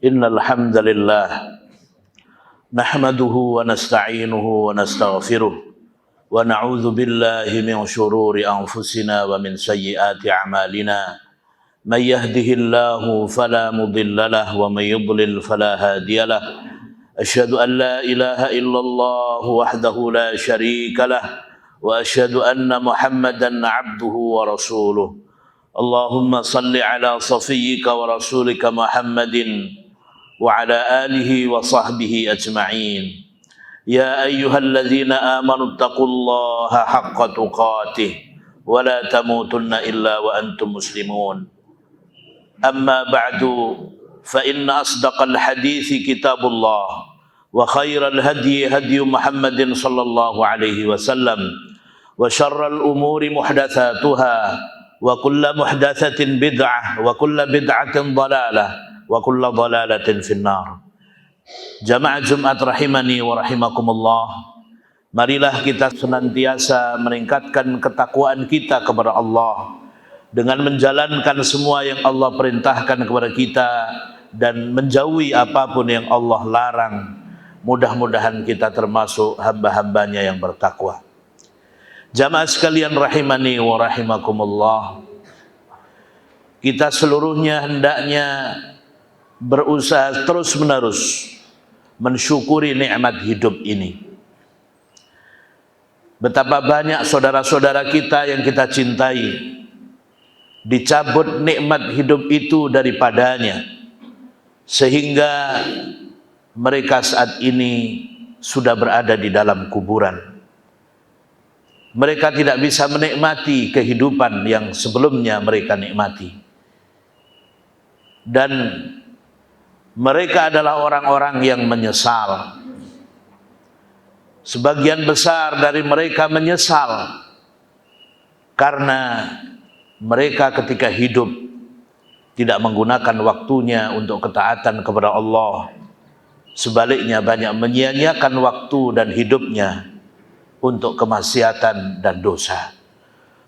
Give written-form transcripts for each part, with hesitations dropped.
Innal hamdalillah nahmaduhu wa nasta'inuhu wa nastaghfiruh wa na'udzu billahi min shururi anfusina wa min sayyiati a'malina. Man yahdihillahu fala mudilla lahu wa man yudlil fala hadiya lahu. Asyhadu an la ilaha illallah wahdahu la syarika lah wa asyhadu anna Muhammadan 'abduhu wa rasuluh. Allahumma salli ala safiyyika wa rasulika Muhammadin wa ala alihi wa sahbihi ajma'in. Ya ayyuhalladzina amanu taqullaha haqqa tuqatih wa la tamutunna illa wa antum muslimun. Amma ba'du, fa inna asdaqal hadithi kitabullah wa khairal hadyi hadyu Muhammadin sallallahu alaihi wasallam wa syarral umuri muhdatsatuha wa kullu muhdatsatin bid'ah wa kullu bid'atin dhalalah wa kullu dhalalatin finnar. Jamaah Jumat rahimani wa rahimakumullah, marilah kita senantiasa meningkatkan ketakwaan kita kepada Allah dengan menjalankan semua yang Allah perintahkan kepada kita dan menjauhi apapun yang Allah larang. Mudah-mudahan kita termasuk hamba-hambanya yang bertakwa. Jamaah sekalian rahimani wa rahimakumullah, kita seluruhnya hendaknya berusaha terus-menerus mensyukuri nikmat hidup ini. Betapa banyak saudara-saudara kita yang kita cintai dicabut nikmat hidup itu daripadanya, sehingga mereka saat ini sudah berada di dalam kuburan. Mereka tidak bisa menikmati kehidupan yang sebelumnya mereka nikmati. Dan mereka adalah orang-orang yang menyesal. Sebagian besar dari mereka menyesal karena mereka ketika hidup tidak menggunakan waktunya untuk ketaatan kepada Allah. Sebaliknya banyak menyia-nyiakan waktu dan hidupnya untuk kemaksiatan dan dosa.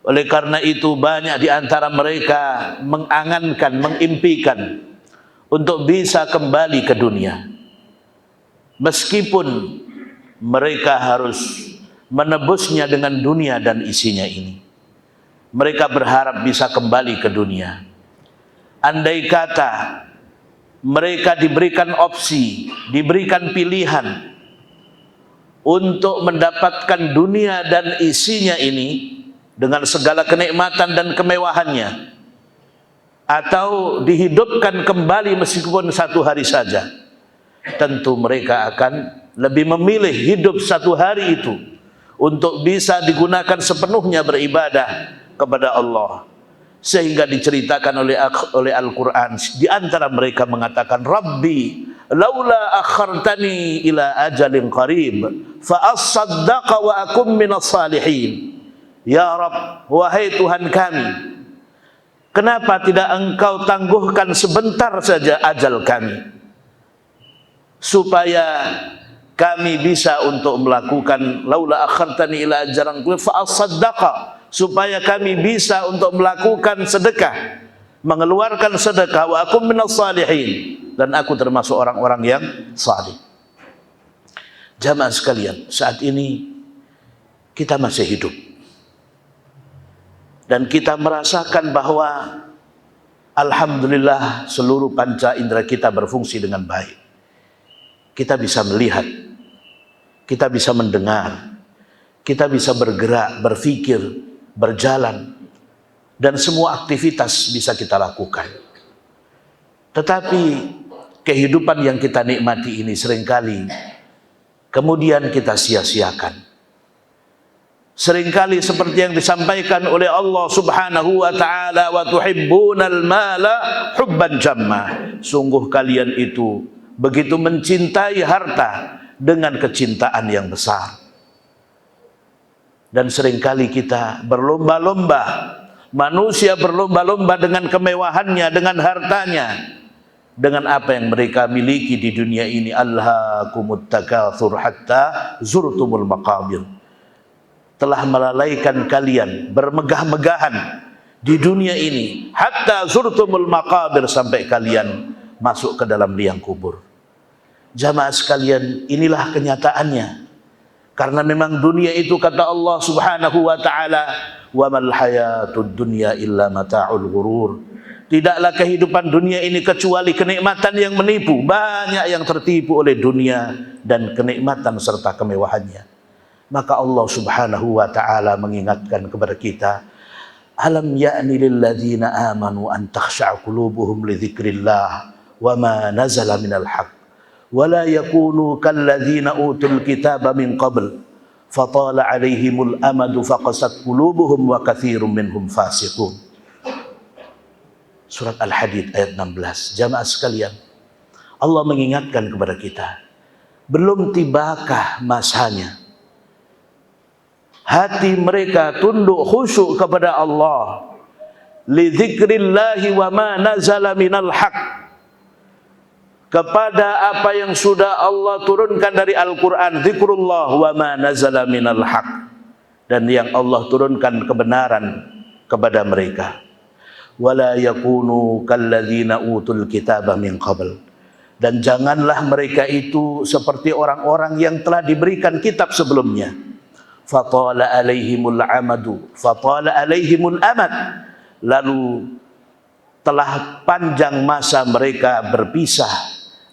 Oleh karena itu banyak di antara mereka mengangankan, mengimpikan untuk bisa kembali ke dunia, meskipun mereka harus menebusnya dengan dunia dan isinya ini. Mereka berharap bisa kembali ke dunia. Andai kata mereka diberikan opsi, diberikan pilihan untuk mendapatkan dunia dan isinya ini dengan segala kenikmatan dan kemewahannya, atau dihidupkan kembali meskipun satu hari saja, tentu mereka akan lebih memilih hidup satu hari itu untuk bisa digunakan sepenuhnya beribadah kepada Allah. Sehingga diceritakan oleh Al-Quran, di antara mereka mengatakan, Rabbi laula akhartani ila ajalin qarib fa as-saddaqa wa akum minas salihin. Ya Rabb, wahai Tuhan kami, kenapa tidak engkau tangguhkan sebentar saja ajal kami, supaya kami bisa untuk melakukan, laula akhartani ila ajalin qarib fa as-saddaqa, supaya kami bisa untuk melakukan sedekah, mengeluarkan sedekah, wa akum minas salihin, dan aku termasuk orang-orang yang salih. Jamaah sekalian, saat ini kita masih hidup dan kita merasakan bahwa alhamdulillah seluruh panca indera kita berfungsi dengan baik. Kita bisa melihat, kita bisa mendengar, kita bisa bergerak, berpikir, berjalan, dan semua aktivitas bisa kita lakukan. Tetapi kehidupan yang kita nikmati ini seringkali kemudian kita sia-siakan. Seringkali seperti yang disampaikan oleh Allah Subhanahu wa ta'ala, wa tuhibbunal mala hubban jamma, sungguh kalian itu begitu mencintai harta dengan kecintaan yang besar. Dan seringkali kita berlomba-lomba, manusia berlomba-lomba dengan kemewahannya, dengan hartanya, dengan apa yang mereka miliki di dunia ini. Alhaakumut takatsur hatta zurtumul maqabir, telah melalaikan kalian bermegah-megahan di dunia ini, hatta zurtumul maqabir, sampai kalian masuk ke dalam liang kubur. Jamaah sekalian, inilah kenyataannya. Karena memang dunia itu kata Allah Subhanahu wa taala, "Wa mal hayatud dunya illa mata'ul ghurur." Tidaklah kehidupan dunia ini kecuali kenikmatan yang menipu. Banyak yang tertipu oleh dunia dan kenikmatan serta kemewahannya. Maka Allah Subhanahu wa taala mengingatkan kepada kita, "Alam ya'ni lil ladzina amanu an takhsha'a qulubuhum li dzikrillah wa ma nazala minal haqq wa la yakunu kal ladzina utul kitaba min qabl fatala 'alaihimul amadu faqasat qulubuhum wa katsirun minhum fasiqun." Surat Al-Hadid ayat 16. Jamaah sekalian, Allah mengingatkan kepada kita, belum tibakah masanya hati mereka tunduk khusyuk kepada Allah, li dzikrillahi wa ma nazala minal haq, kepada apa yang sudah Allah turunkan dari Al-Quran, zikrullah wa ma nazala minal haq, dan yang Allah turunkan kebenaran kepada mereka. Wala yakunu kalladzina utul kitaba min qabl, dan janganlah mereka itu seperti orang-orang yang telah diberikan kitab sebelumnya. Fatala alaihimul amadu, fatala alaihimul amad, lalu telah panjang masa mereka berpisah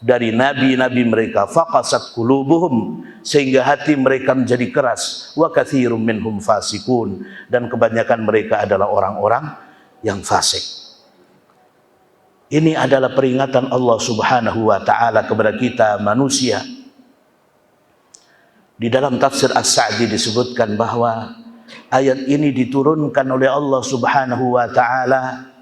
dari nabi-nabi mereka. Faqasat qulubuhum, sehingga hati mereka menjadi keras. Wa katsirum minhum fasikun, dan kebanyakan mereka adalah orang-orang yang fasik. Ini adalah peringatan Allah Subhanahu wa taala kepada kita manusia. Di dalam tafsir As-Sa'di disebutkan bahwa ayat ini diturunkan oleh Allah Subhanahu wa taala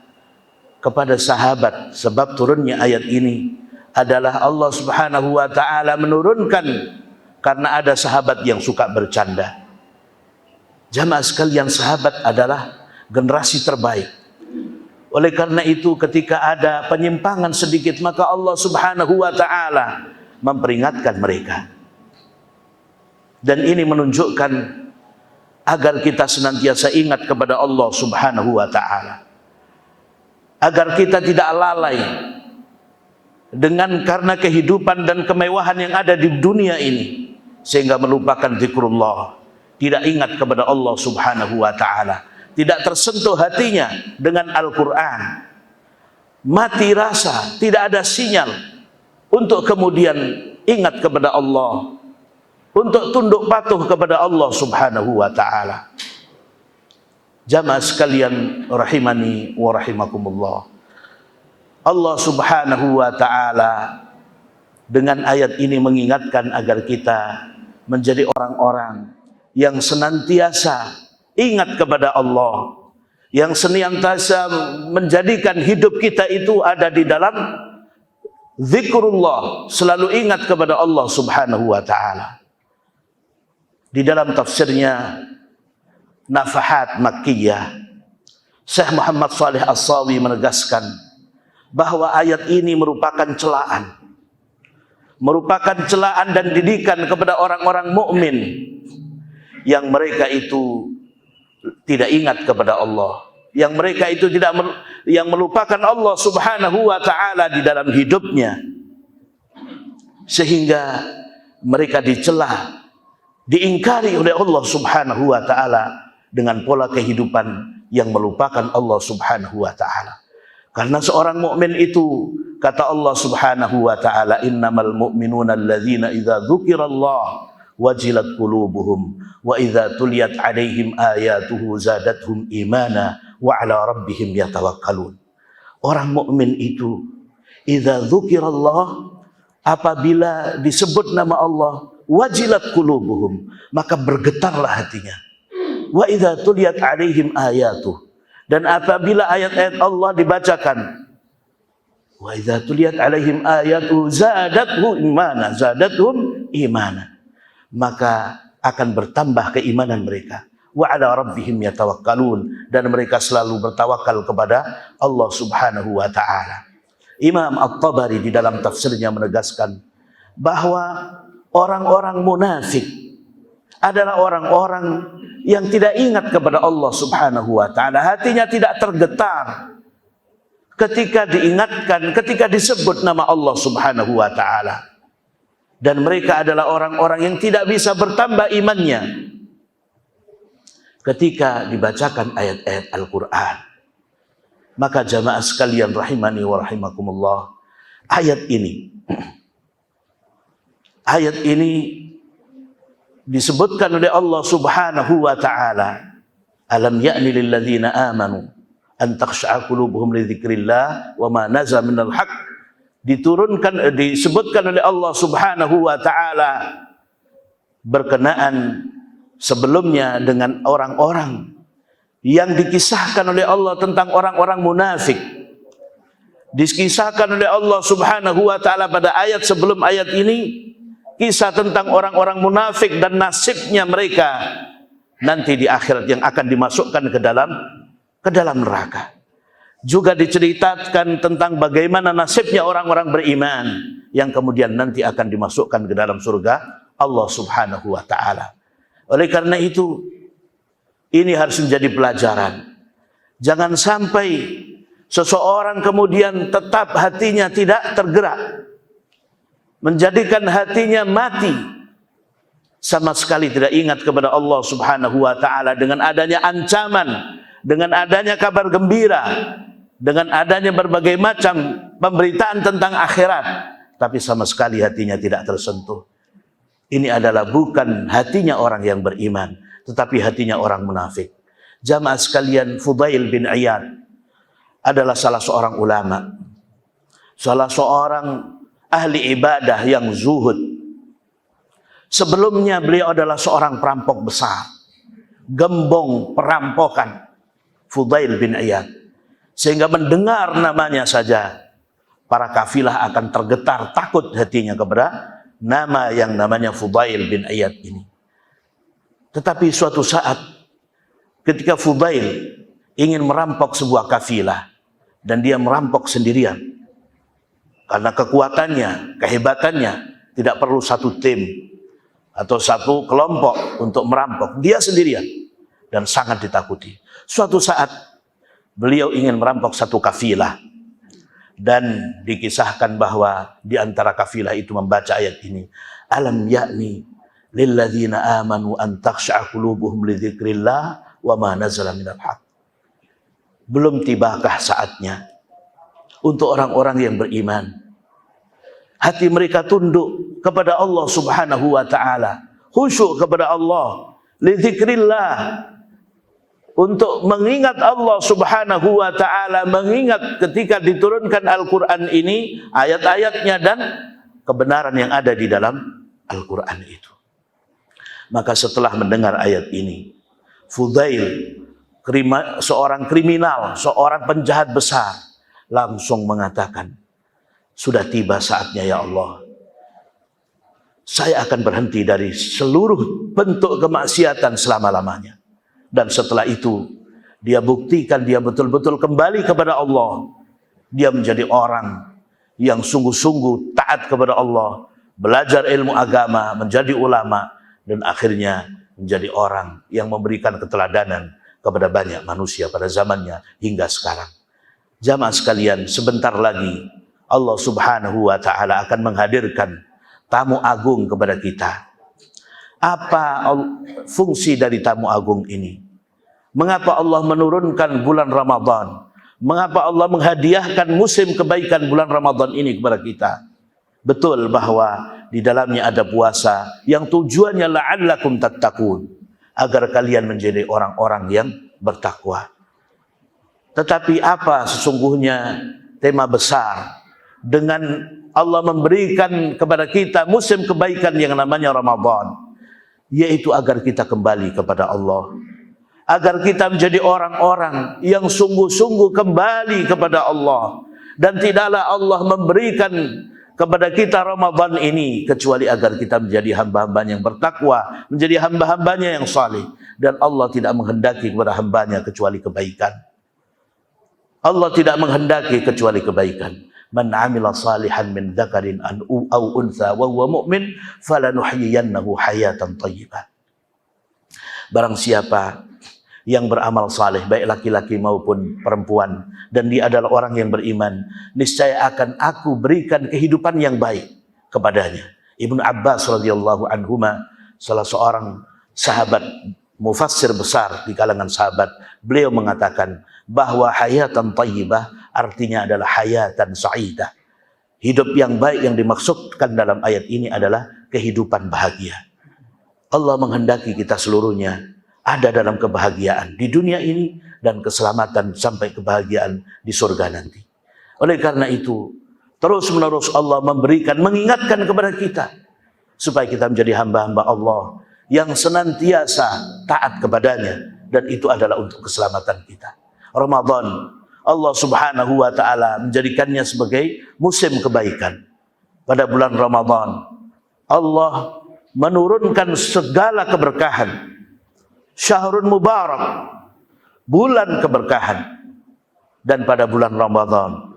kepada sahabat. Sebab turunnya ayat ini adalah Allah Subhanahu wa taala menurunkan karena ada sahabat yang suka bercanda. Jamaah sekalian, sahabat adalah generasi terbaik. Oleh karena itu ketika ada penyimpangan sedikit, maka Allah Subhanahu wa taala memperingatkan mereka. Dan ini menunjukkan agar kita senantiasa ingat kepada Allah Subhanahu wa taala, agar kita tidak lalai dengan karena kehidupan dan kemewahan yang ada di dunia ini sehingga melupakan zikrullah, tidak ingat kepada Allah Subhanahu wa taala, tidak tersentuh hatinya dengan Al-Quran, mati rasa, tidak ada sinyal untuk kemudian ingat kepada Allah, untuk tunduk patuh kepada Allah Subhanahu wa ta'ala. Jamaah sekalian rahimani wa rahimakumullah, Allah Subhanahu wa ta'ala dengan ayat ini mengingatkan agar kita menjadi orang-orang yang senantiasa ingat kepada Allah, yang senantiasa menjadikan hidup kita itu ada di dalam zikrullah, selalu ingat kepada Allah Subhanahu wa ta'ala. Di dalam tafsirnya Nafahat Makkiyah, Syekh Muhammad Shalih As-Sawi menegaskan bahwa ayat ini merupakan celaan, dan didikan kepada orang-orang mukmin yang mereka itu tidak ingat kepada Allah, yang mereka itu yang melupakan Allah Subhanahu wa ta'ala di dalam hidupnya, sehingga mereka dicela, diingkari oleh Allah Subhanahu wa ta'ala dengan pola kehidupan yang melupakan Allah Subhanahu wa ta'ala. Karena seorang mukmin itu, kata Allah Subhanahu wa ta'ala, innamal mu'minuna alladzina idza dzukirallah wajilat qulubuhum wa idza tuliyat alaihim ayatuhu zadatuhum imana wa ala rabbihim yatawakkalun. Orang mukmin itu idza dzukirallah, apabila disebut nama Allah, wajilat qulubuhum, maka bergetarlah hatinya. Wa idza tuliyat alaihim ayatuh, dan apabila ayat-ayat Allah dibacakan, wa idza tuliyat alaihim ayatuhu zadatuhum imana, maka akan bertambah keimanan mereka. Wa ala rabbihim yatawakkalun, dan mereka selalu bertawakal kepada Allah Subhanahu wa ta'ala. Imam At-Tabari di dalam tafsirnya menegaskan bahwa orang-orang munafik adalah orang-orang yang tidak ingat kepada Allah Subhanahu wa ta'ala, hatinya tidak tergetar ketika diingatkan, ketika disebut nama Allah Subhanahu wa ta'ala. Dan mereka adalah orang-orang yang tidak bisa bertambah imannya ketika dibacakan ayat-ayat Al-Quran. Maka jamaah sekalian rahimani wa rahimakumullah, ayat ini disebutkan oleh Allah Subhanahu wa ta'ala, alam ya'ni lilladzina amanu an takhsha'a qulubuhum li dzikrillah wa ma nazala minal haqq. Disebutkan oleh Allah Subhanahu wa ta'ala berkenaan sebelumnya dengan orang-orang yang dikisahkan oleh Allah tentang orang-orang munafik. Dikisahkan oleh Allah Subhanahu wa ta'ala pada ayat sebelum ayat ini, kisah tentang orang-orang munafik dan nasibnya mereka nanti di akhirat yang akan dimasukkan ke dalam neraka. Juga diceritakan tentang bagaimana nasibnya orang-orang beriman yang kemudian nanti akan dimasukkan ke dalam surga Allah Subhanahu wa ta'ala. Oleh karena itu, ini harus menjadi pelajaran. Jangan sampai seseorang kemudian tetap hatinya tidak tergerak, menjadikan hatinya mati, sama sekali tidak ingat kepada Allah Subhanahu wa ta'ala, dengan adanya ancaman, dengan adanya kabar gembira, dengan adanya berbagai macam pemberitaan tentang akhirat, tapi sama sekali hatinya tidak tersentuh. Ini adalah bukan hatinya orang yang beriman, tetapi hatinya orang munafik. Jamaah sekalian, Fudail bin Iyad adalah salah seorang ulama, salah seorang ahli ibadah yang zuhud. Sebelumnya beliau adalah seorang perampok besar, gembong perampokan, Fudail bin Iyad. Sehingga mendengar namanya saja, para kafilah akan tergetar takut hatinya kepada nama yang namanya Fudail bin Iyad ini. Tetapi suatu saat ketika Fudail ingin merampok sebuah kafilah, dan dia merampok sendirian, karena kekuatannya, kehebatannya, tidak perlu satu tim atau satu kelompok untuk merampok, dia sendirian dan sangat ditakuti. Suatu saat beliau ingin merampok satu kafilah, dan dikisahkan bahwa di antara kafilah itu membaca ayat ini, alam ya'ni lilladzina amanu an takhsha'a qulubuhum li dzikrillah wa ma nazala minal haqq. Belum tibakah saatnya untuk orang-orang yang beriman, hati mereka tunduk kepada Allah Subhanahu wa ta'ala, khusyuk kepada Allah, li dzikrillah, untuk mengingat Allah Subhanahu wa ta'ala, mengingat ketika diturunkan Al-Quran ini, ayat-ayatnya dan kebenaran yang ada di dalam Al-Quran itu. Maka setelah mendengar ayat ini, Fudail, seorang kriminal, seorang penjahat besar, langsung mengatakan, sudah tiba saatnya ya Allah, saya akan berhenti dari seluruh bentuk kemaksiatan selama-lamanya. Dan setelah itu dia buktikan dia betul-betul kembali kepada Allah. Dia menjadi orang yang sungguh-sungguh taat kepada Allah, belajar ilmu agama, menjadi ulama, dan akhirnya menjadi orang yang memberikan keteladanan kepada banyak manusia pada zamannya hingga sekarang. Jamaah sekalian, sebentar lagi Allah Subhanahu wa ta'ala akan menghadirkan tamu agung kepada kita. Apa fungsi dari tamu agung ini? Mengapa Allah menurunkan bulan Ramadan? Mengapa Allah menghadiahkan musim kebaikan bulan Ramadan ini kepada kita? Betul bahwa di dalamnya ada puasa yang tujuannya la'allakum tattaqun, agar kalian menjadi orang-orang yang bertakwa. Tetapi apa sesungguhnya tema besar dengan Allah memberikan kepada kita musim kebaikan yang namanya Ramadan? Yaitu agar kita kembali kepada Allah, agar kita menjadi orang-orang yang sungguh-sungguh kembali kepada Allah. Dan tidaklah Allah memberikan kepada kita Ramadan ini kecuali agar kita menjadi hamba-hambanya yang bertakwa, menjadi hamba-hambanya yang saleh. Dan Allah tidak menghendaki kepada hambanya kecuali kebaikan. Allah tidak menghendaki kecuali kebaikan. Man amila salihan min dzakarin aw untha wa huwa mu'min falanuhyiyannahu hayatan thayyibah. Barang siapa yang beramal saleh, baik laki-laki maupun perempuan, dan dia adalah orang yang beriman, niscaya akan aku berikan kehidupan yang baik kepadanya. Ibnu Abbas radhiyallahu anhuma, salah seorang sahabat mufassir besar di kalangan sahabat, beliau mengatakan bahwa hayatan thayyibah artinya adalah hayatan sa'idah. Hidup yang baik yang dimaksudkan dalam ayat ini adalah kehidupan bahagia. Allah menghendaki kita seluruhnya ada dalam kebahagiaan di dunia ini dan keselamatan sampai kebahagiaan di surga nanti. Oleh karena itu, terus-menerus Allah mengingatkan kepada kita supaya kita menjadi hamba-hamba Allah yang senantiasa taat kepadanya, dan itu adalah untuk keselamatan kita. Ramadan, Allah subhanahu wa ta'ala menjadikannya sebagai musim kebaikan. Pada bulan Ramadan, Allah menurunkan segala keberkahan. Syahrun mubarak, bulan keberkahan. Dan pada bulan Ramadan,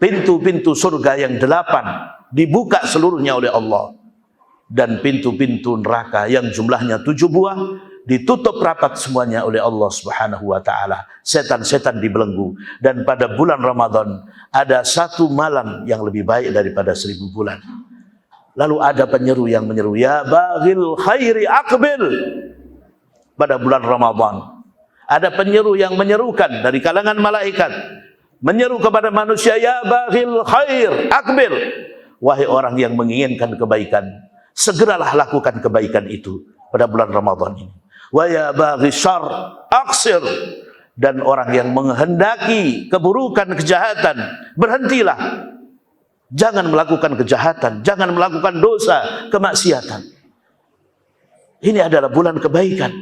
pintu-pintu surga yang 8 dibuka seluruhnya oleh Allah. Dan pintu-pintu neraka yang jumlahnya 7 buah ditutup rapat semuanya oleh Allah subhanahu wa ta'ala. Setan-setan dibelenggu. Dan pada bulan Ramadan ada 1 malam yang lebih baik daripada 1000 bulan. Lalu ada penyeru yang menyeru, ya baghil khairi aqbil. Pada bulan Ramadan ada penyeru yang menyerukan dari kalangan malaikat, menyeru kepada manusia, ya baghil khair aqbil. Wahai orang yang menginginkan kebaikan, segeralah lakukan kebaikan itu pada bulan Ramadan ini. Wa ya baghi syarr aqsir. Dan orang yang menghendaki keburukan, kejahatan, berhentilah. Jangan melakukan kejahatan, jangan melakukan dosa, kemaksiatan. Ini adalah bulan kebaikan.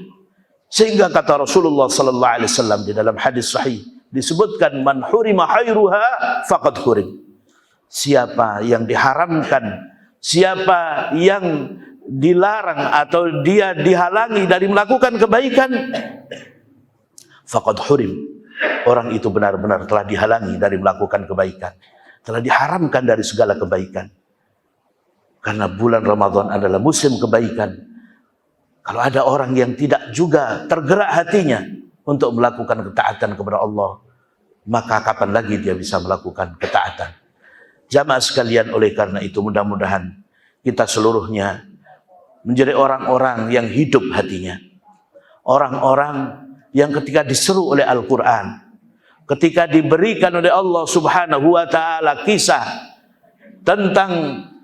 Sehingga kata Rasulullah sallallahu alaihi wasallam di dalam hadis sahih disebutkan, man hurima khairuha faqad hurim. Siapa yang diharamkan, siapa yang dilarang atau dia dihalangi dari melakukan kebaikan, faqad hurim. Orang itu benar-benar telah dihalangi dari melakukan kebaikan, telah diharamkan dari segala kebaikan. Karena bulan Ramadan adalah musim kebaikan. Kalau ada orang yang tidak juga tergerak hatinya untuk melakukan ketaatan kepada Allah, maka kapan lagi dia bisa melakukan ketaatan? Jamaah sekalian, oleh karena itu mudah-mudahan kita seluruhnya menjadi orang-orang yang hidup hatinya. Orang-orang yang ketika diseru oleh Al-Quran, ketika diberikan oleh Allah subhanahu wa ta'ala kisah tentang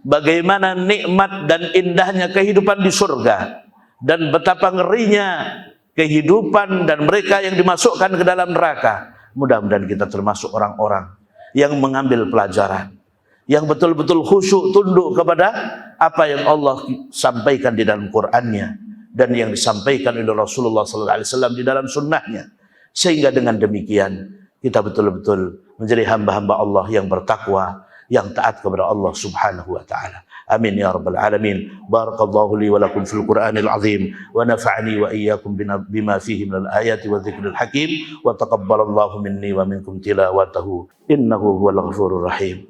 bagaimana nikmat dan indahnya kehidupan di surga, dan betapa ngerinya kehidupan dan mereka yang dimasukkan ke dalam neraka, mudah-mudahan kita termasuk orang-orang yang mengambil pelajaran, yang betul-betul khusyuk tunduk kepada apa yang Allah sampaikan di dalam Qur'annya dan yang disampaikan oleh Rasulullah SAW di dalam sunnahnya. Sehingga dengan demikian kita betul-betul menjadi hamba-hamba Allah yang bertakwa, yang taat kepada Allah subhanahu wa ta'ala. Amin ya rabbal alamin. Barakallahu li wa lakum fil Qur'anil azim wa nafa'ani wa iyyakum bima fihi minal ayati wa dzikril hakim wa taqabbalallahu minni wa minkum tilawatahu innahu huwal ghafurur rahim.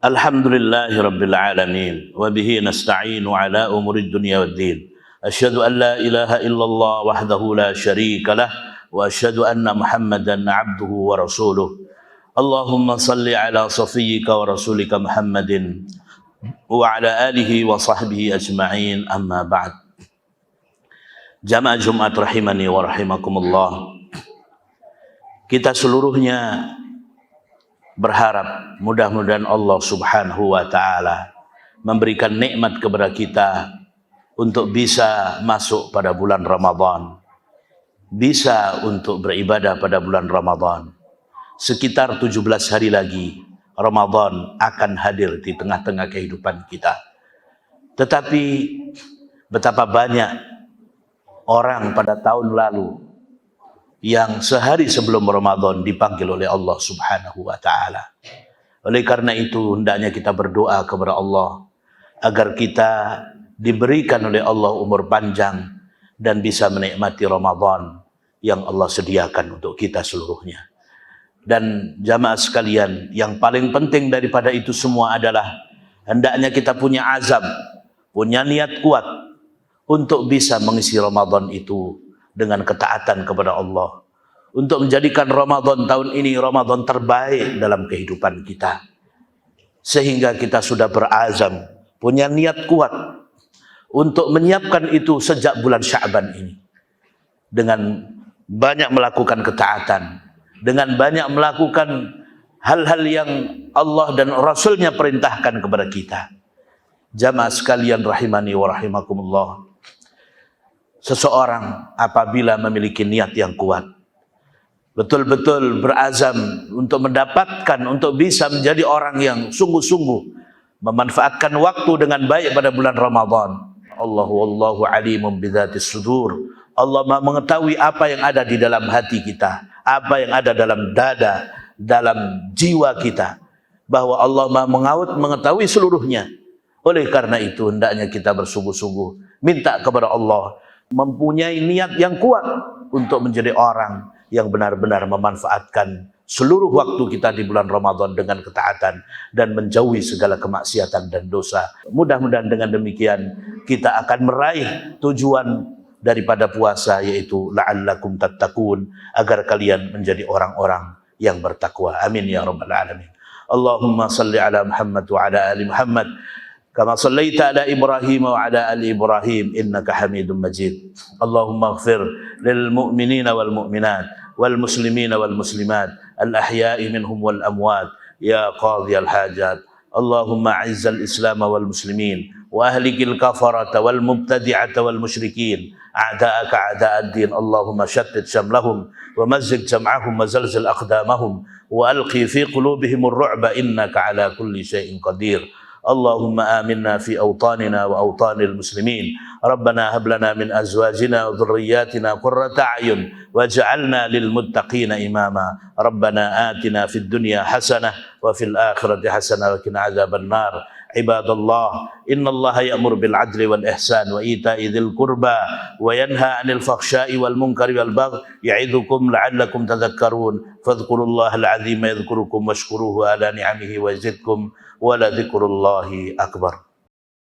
Alhamdulillahi rabbil alamin wa bihi nasta'inu ala umurid dunya waddin. Asyhadu an la ilaha illallah wahdahu la syarika lah wa asyhadu anna Muhammadan 'abduhu wa rasuluh. Allahumma salli ala safiyyika wa rasulika Muhammadin wa ala alihi wa sahbihi ajma'in, amma ba'd. Jamaah Jumat rahimani wa rahimakumullah. Kita seluruhnya berharap mudah-mudahan Allah subhanahu wa ta'ala memberikan nikmat kepada kita untuk bisa masuk pada bulan Ramadan, bisa untuk beribadah pada bulan Ramadan. Sekitar 17 hari lagi Ramadan akan hadir di tengah-tengah kehidupan kita. Tetapi betapa banyak orang pada tahun lalu yang sehari sebelum Ramadan dipanggil oleh Allah subhanahu wa ta'ala. Oleh karena itu hendaknya kita berdoa kepada Allah agar kita diberikan oleh Allah umur panjang dan bisa menikmati Ramadan yang Allah sediakan untuk kita seluruhnya. Dan jamaah sekalian, yang paling penting daripada itu semua adalah hendaknya kita punya azam, punya niat kuat untuk bisa mengisi Ramadan itu dengan ketaatan kepada Allah, untuk menjadikan Ramadan tahun ini Ramadan terbaik dalam kehidupan kita, sehingga kita sudah berazam, punya niat kuat untuk menyiapkan itu sejak bulan Sya'ban ini, dengan banyak melakukan ketaatan, dengan banyak melakukan hal-hal yang Allah dan Rasulnya perintahkan kepada kita. Jamaah sekalian rahimani wa rahimakumullah, seseorang apabila memiliki niat yang kuat, betul-betul berazam untuk mendapatkan, untuk bisa menjadi orang yang sungguh-sungguh memanfaatkan waktu dengan baik pada bulan Ramadan. Wallahu alimun bidzatis sudur. Allah mengetahui apa yang ada di dalam hati kita, apa yang ada dalam dada, dalam jiwa kita, bahwa Allah mengetahui seluruhnya. Oleh karena itu hendaknya kita bersungguh-sungguh minta kepada Allah, mempunyai niat yang kuat untuk menjadi orang yang benar-benar memanfaatkan seluruh waktu kita di bulan Ramadan dengan ketaatan dan menjauhi segala kemaksiatan dan dosa. Mudah-mudahan dengan demikian kita akan meraih tujuan daripada puasa, yaitu la'allakum tattaqun, agar kalian menjadi orang-orang yang bertakwa. Amin ya rabbal alamin. Allahumma salli ala Muhammad wa ala ali Muhammad kama sallaita ala Ibrahim wa ala ali Ibrahim innaka Hamidum Majid. Allahumma ighfir lil mu'minina wal mu'minat wal muslimina wal muslimat al ahya'i minhum wal amwat ya qadhi al hajat. Allahumma a'izzal Islam wal muslimin wa ahlikil kafarata wal mubtadi'ata wal musyrikin a'da'aka a'da'ad din. Allahumma shattit shamlahum wa mazzig jam'ahum wa zalzil aqdamahum wa alqi fi qulubihim ar-ru'ba innaka ala kulli shay'in qadir. Allahumma aminna fi awtanina wa awtanil muslimin. Rabbana hab lana min azwajina wa dhurriyyatina qurrata a'yun waj'alna lil muttaqina imama. Rabbana atina fid dunya hasanah wa fil akhirati hasanah wa qina adzaban nar. Ibadallah, innallaha ya'muru bil 'adli wal ihsan wa ita'i dzil qurba wa yanha 'anil fakhsya'i wal munkari wal baghi ya'idzukum la'allakum tadhakkarun. Fadhkurullaha al-'azima yadhkurukum washkuruhu ala ni'amihi wa yazidkum wa la dzikrullahi akbar.